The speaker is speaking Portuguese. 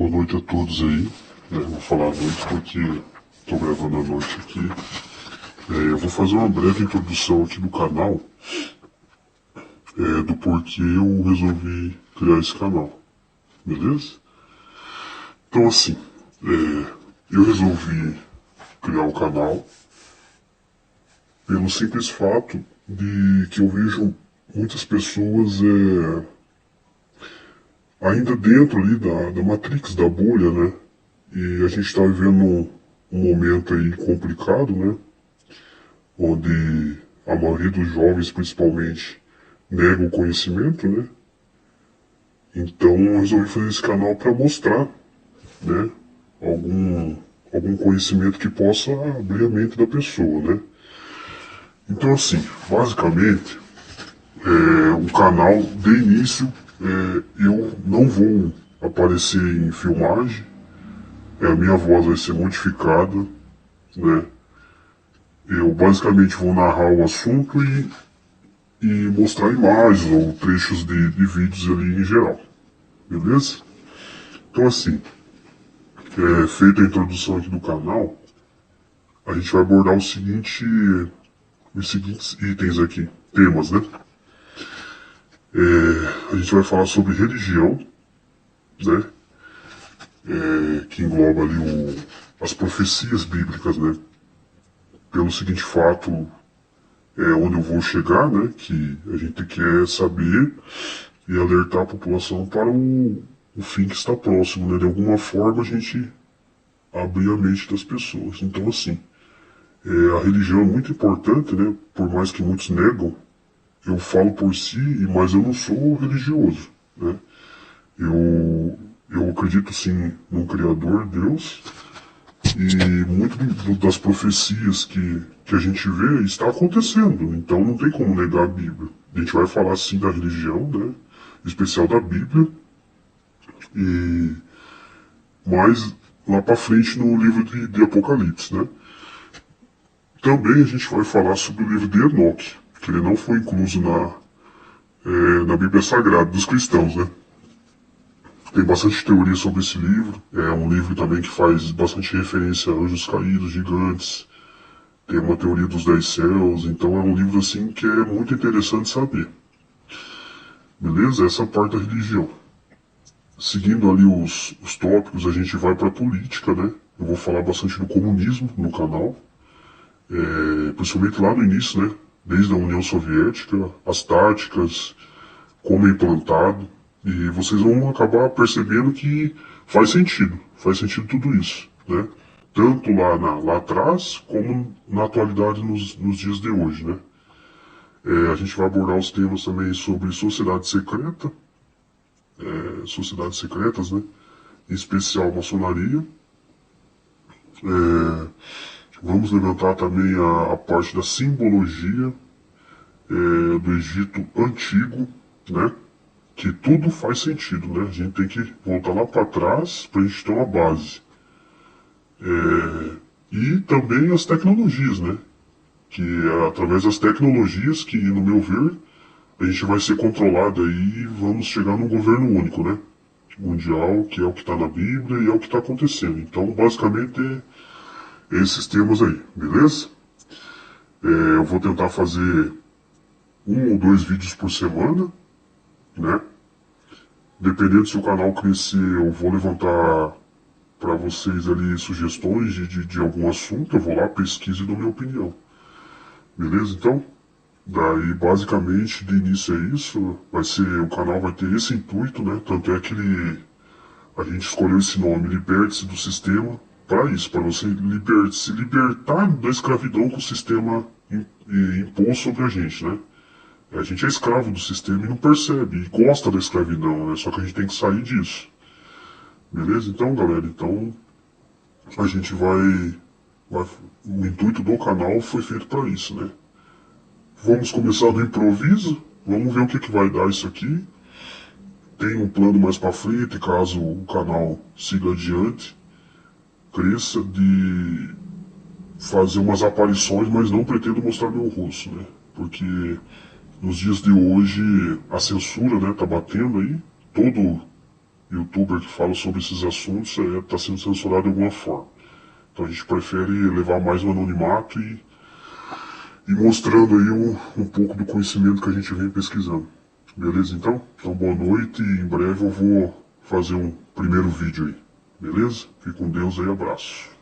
Boa noite a todos aí. Vou falar à noite porque estou gravando à noite aqui. Eu vou fazer uma breve introdução aqui do canal, do porquê eu resolvi criar esse canal, beleza? Então assim, eu resolvi criar o canal pelo simples fato de que eu vejo muitas pessoas ainda dentro ali da Matrix, da bolha, né? E a gente está vivendo um momento aí complicado, né? Onde a maioria dos jovens, principalmente, nega o conhecimento, né? Então eu resolvi fazer esse canal para mostrar, né? Algum conhecimento que possa abrir a mente da pessoa, né? Então assim, basicamente, o canal, de início, eu não vou aparecer em filmagem, a minha voz vai ser modificada, né? Eu basicamente vou narrar o assunto e mostrar imagens ou trechos de vídeos ali em geral, beleza? Então assim, feita a introdução aqui do canal, a gente vai abordar os seguintes itens aqui, temas, né? A gente vai falar sobre religião, né? Que engloba ali as profecias bíblicas, né? Pelo seguinte fato, onde eu vou chegar, né? Que a gente quer saber e alertar a população para o fim que está próximo, né? De alguma forma a gente abrir a mente das pessoas. Então assim, a religião é muito importante, né? Por mais que muitos negam, eu falo por si, mas eu não sou religioso, né? Eu acredito sim num Criador, Deus, e muito das profecias que a gente vê está acontecendo, então não tem como negar a Bíblia. A gente vai falar sim da religião, né? Em especial da Bíblia, e mais lá para frente no livro de Apocalipse, né? Também a gente vai falar sobre o livro de Enoque, que ele não foi incluso na Bíblia Sagrada dos cristãos, né? Tem bastante teoria sobre esse livro. É um livro também que faz bastante referência a anjos caídos, gigantes. Tem uma teoria dos 10 céus. Então é um livro assim que é muito interessante saber. Beleza? Essa é a parte da religião. Seguindo ali os tópicos, a gente vai para a política, né? Eu vou falar bastante do comunismo no canal. Principalmente lá no início, né? Desde a União Soviética, as táticas, como é implantado. E vocês vão acabar percebendo que faz sentido tudo isso, né? Tanto lá atrás, como na atualidade nos dias de hoje, né? A gente vai abordar os temas também sobre sociedade secreta, sociedades secretas, né? Em especial maçonaria. Vamos levantar também a parte da simbologia do Egito Antigo, né? Que tudo faz sentido, né? A gente tem que voltar lá para trás para a gente ter uma base. E também as tecnologias, né? Que é através das tecnologias que, no meu ver, a gente vai ser controlado aí e vamos chegar num governo único, né? Mundial, que é o que está na Bíblia e é o que está acontecendo. Então, basicamente, é esses temas aí, beleza? Eu vou tentar fazer 1 ou 2 vídeos por semana, né? Dependendo se o canal crescer, eu vou levantar para vocês ali sugestões de algum assunto, eu vou lá, pesquiso e dou minha opinião. Beleza, então? Daí, basicamente, de início é isso. O canal vai ter esse intuito, né? Tanto é que a gente escolheu esse nome, Liberte-se do Sistema, para isso, para você se libertar da escravidão que o sistema impôs sobre a gente, né? A gente é escravo do sistema e não percebe, e gosta da escravidão, né? Só que a gente tem que sair disso. Beleza? Então, galera, a gente o intuito do canal foi feito para isso, né? Vamos começar do improviso, vamos ver o que vai dar isso aqui. Tem um plano mais para frente, caso o canal siga adiante, cresça, de fazer umas aparições, mas não pretendo mostrar meu rosto, né? Porque nos dias de hoje a censura, né, tá batendo aí, youtuber que fala sobre esses assuntos está sendo censurado de alguma forma. Então a gente prefere levar mais o anonimato e mostrando aí um pouco do conhecimento que a gente vem pesquisando. Beleza então? Então boa noite e em breve eu vou fazer um primeiro vídeo aí. Beleza? Fique com Deus aí, abraço.